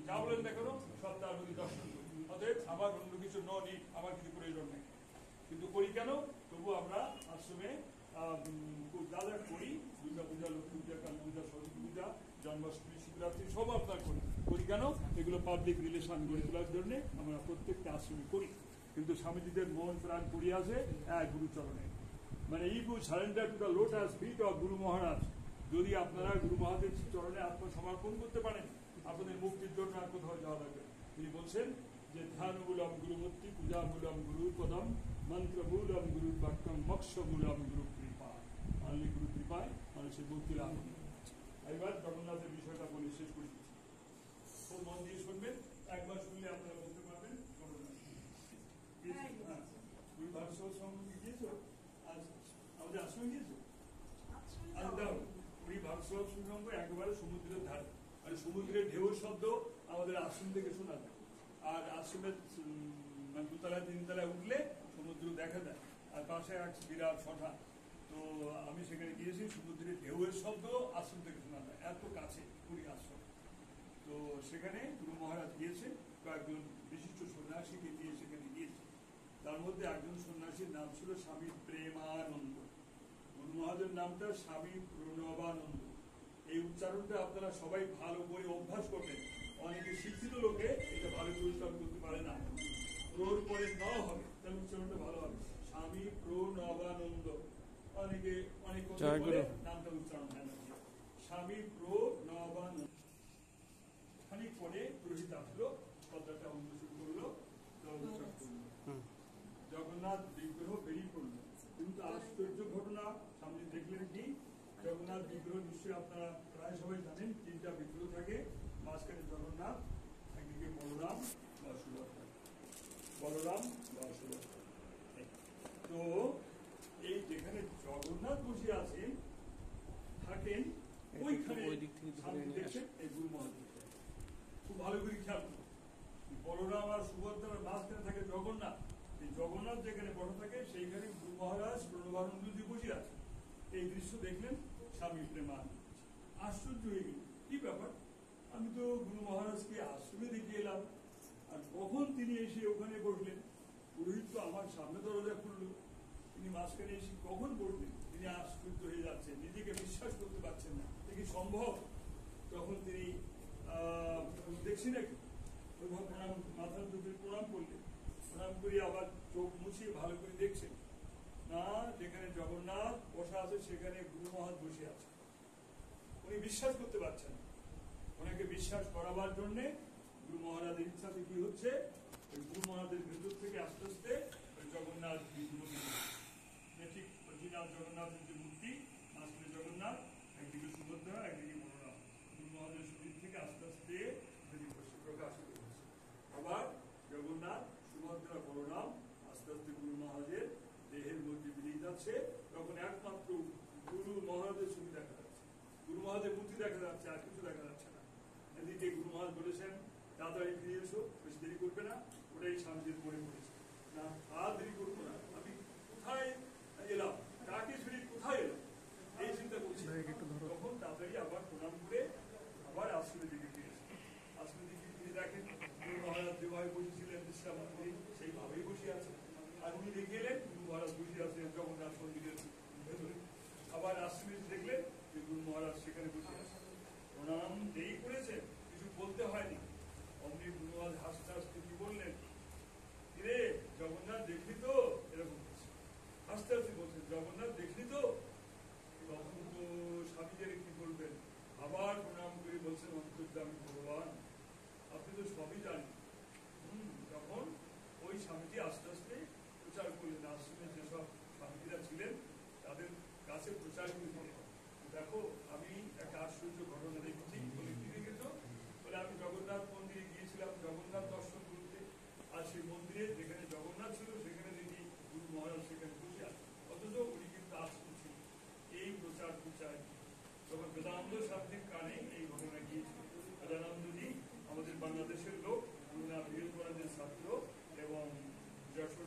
যা বলেন না কেন সব তার প্রতি দর্শন করি। অতএব আমার অন্য কিছু নেই, আমার কিছু প্রয়োজন নেই, কিন্তু করি কেন? তবু আমরা আশ্রমে যা যা করি, দুর্গা পূজা, লক্ষ্মী পূজা, কালী পূজা, সরস্বতী পূজা, জন্মাষ্টমী, শিবরাত্রি সব আপনার করি কেন? এগুলো পাবলিক রিলেশন গড়ে তোলার জন্য আমরা প্রত্যেকটা আশ্রমে করি। কিন্তু স্বামীজিদের মন প্রাণ করি আছে এক গুরুচরণে, মানে ego surrender to the lotus feet of guru Maharaj. যদি আপনারা গুরু মহারাজের চরণে আত্মসমর্পণ করতে পারেন, আপনাদের মুক্তির জন্য আর কোথাও যাওয়া লাগবে। তিনি বলছেন যে ধ্যানমূলম গুরুমূর্তি, পূজামূলম গুরুর পদম, মন্ত্রমূলম গুরুর বাক্যম, মোক্ষমূলম গুরু কৃপা। অনলি গুরু কৃপায় মানুষের মুক্তি লাভ হবে। এবার জগন্নাথের বিষয়টা বলে শেষ করে দিচ্ছি, খুব মন দিয়ে শুনবেন। একবার শুনলে আপনারা বলতে পারবেন গুরু ভারসহ সঙ্গে গিয়েছো, আজ আমাদের আশ্রমে গিয়েছো। পুরী ভারসহ সঙ্গ একেবারে সমুদ্রের ধারে, মানে সমুদ্রের ঢেউর শব্দ আমাদের আশ্রম থেকে শোনা যায়। আর আশ্রমের দুতলায় তিনতলায় উঠলে সমুদ্র দেখা যায়, আর পাশে এক বিরাট ছটা। তো আমি সেখানে গিয়েছি, সমুদ্রের ঢেউয়ের শব্দ আশ্রম থেকে শোনা যায়, এত কাছে পুরী আশ্রম। তো সেখানে গুরু মহারাজ গিয়েছে, কয়েকজন বিশিষ্ট সন্ন্যাসীকে নিয়ে সেখানে গিয়েছে। তার মধ্যে একজন সন্ন্যাসীর নাম ছিল স্বামী প্রেমানন্দ। গুরু মহারাজের নামটা স্বামী প্রণবানন্দ। এই উচ্চারণটা আপনারা সবাই ভালো করে অভ্যাস করবেন। অনেকে শিক্ষিত লোকে এটা ভালো করে উচ্চারণ করতে পারে না, প্রোর পরে ন হবে, তাহলে উচ্চারণটা ভালো হবে। স্বামী প্রণবানন্দ, অনেকে অনেক নামটা উচ্চারণ হয় না। স্বামী প্রণবানন্দ। খানিক পরে পুরোহিত আসলো, পদ্মাটা উন্মোচন করলো, জগন্নাথ বিগ্রহ বেরিয়ে পড়লো। কিন্তু আশ্চর্য ঘটনা সামনে দেখলেন কি, জগন্নাথ বিগ্রহ নিশ্চয়ই আপনারা প্রায় সবাই জানেন, তিনটা বিগ্রহ থাকে, মাঝখানে জগন্নাথ, একদিকে বলরাম বা সুভদ্রা, বলরাম বা সুভদ্রা। তো এই যেখানে জগন্নাথ বসে আছেন থাকেন, ওইখানে সামনে দেখছেন এই গুরু মহারাজ। খুব ভালো করে খেয়াল করুন, বলরাম আর সুভদ্রার মাঝখানে থাকে জগন্নাথ। এই জগন্নাথ যেখানে বসে থাকে সেইখানে গুরু মহারাজ প্রণবানন্দজি বসে আছে। এই দৃশ্য দেখলেন স্বামী প্রেমানন্দ, আশ্চর্য হয়ে গেল, কি ব্যাপার? আমি তো গুরু মহারাজকে আশ্রমে দেখে এলাম, আর কখন তিনি এসে ওখানে বসলেন? পুরোহিত তো আমার সামনে দরজা খুললো, তিনি মাঝখানে এসে কখন বসলেন? তিনি আশ্চর্য হয়ে যাচ্ছেন, নিজেকে বিশ্বাস করতে পারছেন না, এ কি সম্ভব? তখন তিনি দেখছি নাকি প্রণাম, মাথার দুপুরে প্রণাম করলেন, প্রণাম করে আবার চোখ মুছিয়ে ভালো করে দেখছেন, না, যেখানে জগন্নাথ বসা আছে সেখানে গুরু মহারাজ বসে আছে। উনি বিশ্বাস করতে পারছেন না। ওনাকে বিশ্বাস করাবার জন্য গুরু মহারাজের ইচ্ছাতে কি হচ্ছে, গুরু মহারাজের ভেতর থেকে আস্তে আস্তে জগন্নাথ বিগ্রহ, ঠিক অরিজিনাল জগন্নাথের যে মূর্তি, মাঝখানে জগন্নাথ, একদিকে সুভদ্রা, একদিকে বলরাম, গুরু মহারাজের শরীর থেকে আস্তে আস্তে প্রকাশিত হচ্ছে। আবার জগন্নাথ, সুভদ্রা, বলরাম আস্তে আস্তে গুরু মহারাজের দেহের মধ্যে বেরিয়ে যাচ্ছে। তখন একমাত্র গুরু মহারাজের ছবি দেখা যাচ্ছে, গুরু মহারাজের মূর্তি দেখা যাচ্ছে, আর কিছু দেখা যাচ্ছে না। এদিকে গুরু মহারাজ বলেছেন, তাড়াতাড়ি ফিরে এসো, বেশি দেরি করবে না। ওটাই স্বামীজির মনে পড়েছে, না আর দেরি করবো না, আমি কোথায় এলাম, কাকে ফিরে কোথায় এলাম, এই চিন্তা করছি। তখন তাড়াতাড়ি আবার প্রণাম করে আবার আশ্রমের দিকে ফিরে এসে, আশ্রমের দিকে ফিরে দেখেন গুরু মহারাজ যেভাবে বসেছিলেন বিশ্রাম করে সেইভাবেই বসে আছে। আর উনি দেখে এলেন গুরু মহারাজ বসে আছেন জগন্নাথ মন্দিরের ভেতরে। আবার আশ্রমে দেখলেন যে গুরু মহারাজ সেখানে বসে আছে। প্রণাম যেই করেছেন, কিছু বলতে হয়নি, অমনি গুরু মহারাজ হাসতে হাসতে কি বললেন, রে জগন্নাথ দেখলি তো, এরকম হাসতে হাসতে বলছেন, জগন্নাথ দেখলি তো। তখন তো স্বামীদের কি বলবেন, আবার প্রণাম করে বলছেন, অন্তর্যামী ভগবান, আপনি তো সবই জানেন। তখন ওই স্বামীজি আস্তে আস্তে প্রচার করলেন, আশ্রমে যেসব স্বামীরা ছিলেন তাদের কাছে প্রচার করে, দেখো আমি একটা আশ্চর্য ঘটনা দেখেছি। বলে কি দেখেছো? বলে আমি জগন্নাথ মন্দিরে গিয়েছিলাম জগন্নাথ দর্শন করতে, আর সেই মন্দিরে যেখানে জগন্নাথ ছিল সেখানে দেখি গুরু মহারাজ সেখানে বসে আছে, অথচ উনি কিন্তু আশ্রম ছিল। এই প্রচার প্রচার তখন বেদানন্দ শাস্ত্রীর কানে এই ঘটনা গিয়েছিল। বেদানন্দজি আমাদের বাংলাদেশের লোক, রঘুনাথ মহারাজের ছাত্র এবং যশোর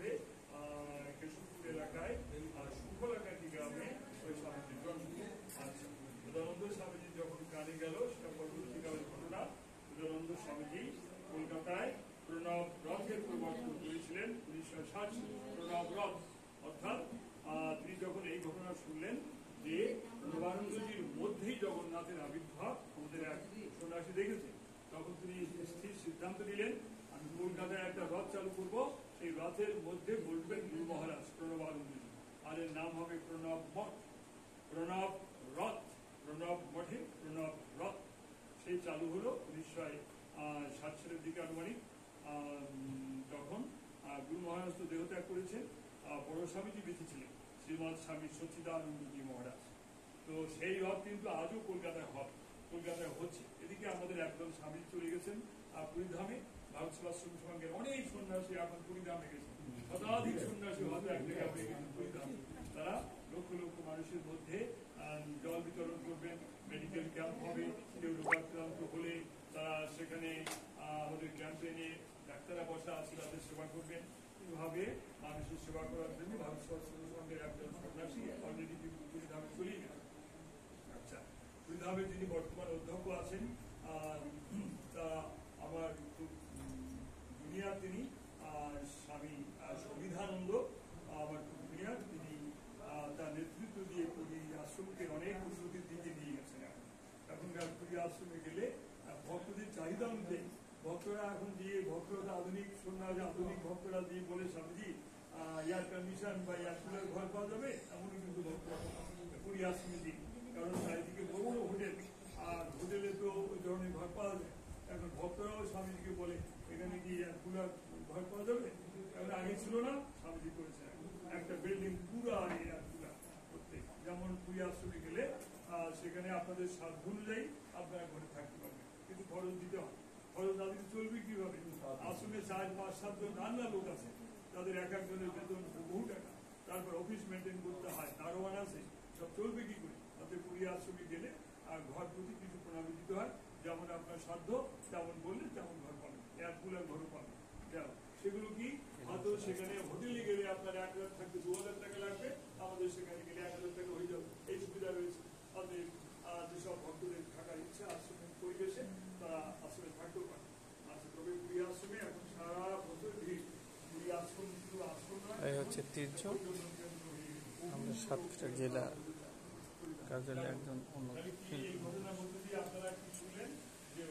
ছিলেন 1960 প্রণব রথ। অর্থাৎ তিনি যখন এই ঘটনা শুনলেন যে নবানন্দজির মধ্যেই জগন্নাথের আবির্ভাব আমাদের এক সন্ন্যাসী দেখেছে, তখন তিনি স্থির সিদ্ধান্ত নিলেন আমি কলকাতায় একটা রথ চালু করবো, সেই রথের মধ্যে বলবেন গুরু মহারাজ প্রণবানন্দজি, আর এর নাম হবে প্রণব মঠ, প্রণব রথ, প্রণব মঠে প্রণব রথ। সেই চালু হলো 1960 সালের দিকে আনুমানিক। তখন গুরু মহারাজ তো দেহত্যাগ করেছেন, বড় স্বামীজি বেঁচে ছিলেন, শ্রীমৎ স্বামী সচ্চিদানন্দজি মহারাজ। তো সেই রথ কিন্তু আজও কলকাতায় হচ্ছে। এদিকে আমাদের একদম স্বামী চলে গেছেন পুরীধামে, ভারত সেবাশ্রম সঙ্গে অনেক সন্ন্যাসী এখন পুরীধামে গেছেন, শতাধিক সন্ন্যাসী হয়তো এক জায়গায় হয়ে গেছেন পুরীধামে। তারা লক্ষ লক্ষ মানুষের মধ্যে জল বিতরণ করবেন, মেডিকেল ক্যাম্প হবে, কেউ রোগাক্রান্ত হলে তারা সেখানে আমাদের ক্যাম্পেইনে ডাক্তাররা বসা আছে, তাদের সেবা করবেন। এইভাবে মানুষের সেবা করার জন্য ভারত সেবাশ্রম সঙ্গে একজন সন্ন্যাসী অলরেডি কিন্তু পুরীধামে চলেই গেছেন। আচ্ছা, পুরীধামে যিনি বর্তমান অধ্যক্ষ আছেন তা আমার খুব জুনিয়র, তিনি স্বামী সুবিধানন্দ, আমার খুব জুনিয়র। তিনি তার নেতৃত্ব দিয়ে পুরী আশ্রমকে অনেক উন্নতির দিকে নিয়ে গেছেন। এখনকার পুরী আশ্রমে গেলে ভক্তদের চাহিদা অনুযায়ী ভক্তরা এখন দিয়ে, ভক্তরা আধুনিক সন্ন্যাস, আধুনিক ভক্তরা দিয়ে বলে স্বামীজি এয়ার কন্ডিশন বা এয়ার কুলার ঘর পাওয়া যাবে, এমনই কিন্তু ভক্তরা পুরী আশ্রমে দিই। কারণ চারিদিকে বড় বড় হোটেল, আর হোটেলে তো ওই ধরনের ঘর পাওয়া যায়। এখন ভক্তরাও স্বামীজিকে বলে এখানে কি এয়ার কুলার ঘর পাওয়া যাবে, এখন আগে ছিল না, স্বামীজি করেছে একটা বিল্ডিং পুরো এয়ার কুলার করতে। যেমন পুরী আশ্রমে গেলে সেখানে আপনাদের সাধ্য অনুযায়ী আপনারা ঘরে থাকতে পারবেন, কিন্তু খরচ দিতে হবে। খরচ না দিতে চলবে কিভাবে? আশ্রমে 4, 5, 7 জন রান্না লোক আছে, তাদের এক একজনের বেতন বহু টাকা, তারপর অফিস মেনটেন করতে হয়, দারোয়ান আছে, সব চলবে কি করে? তাতে পুরী আশ্রমে গেলে ঘর প্রতি কিছু প্রণামী দিতে হয়, যেমন আপনার সাধ্য তেমন বললে তেমন ঘর পাবেন, এয়ার কুলার ঘরও পাবেন। সেগুলো কি হয়তো সেখানে হোটেলে গেলে আপনার 1 লাখ থাকতে 2000 টাকা লাগবে, আমাদের সেখানে গেলে 1000 টাকা হয়ে যাবে, এই সুবিধা রয়েছে। তাদের যেসব ভক্তদের থাকার ইচ্ছা আশ্রমের পরিবেশে তারা আশ্রমে থাকতেও পারে। আচ্ছা, তবে পুরী আশ্রমে এখন সারা বছর ভিড়। পুরী আশ্রম শুধু আশ্রম নয়, এই হচ্ছে তীর্থ। আমাদের সাতক্ষীরা জেলা কার্যালয়ে একজন এই ঘটনার মধ্যে দিয়ে আপনারা কি শুনলেন যে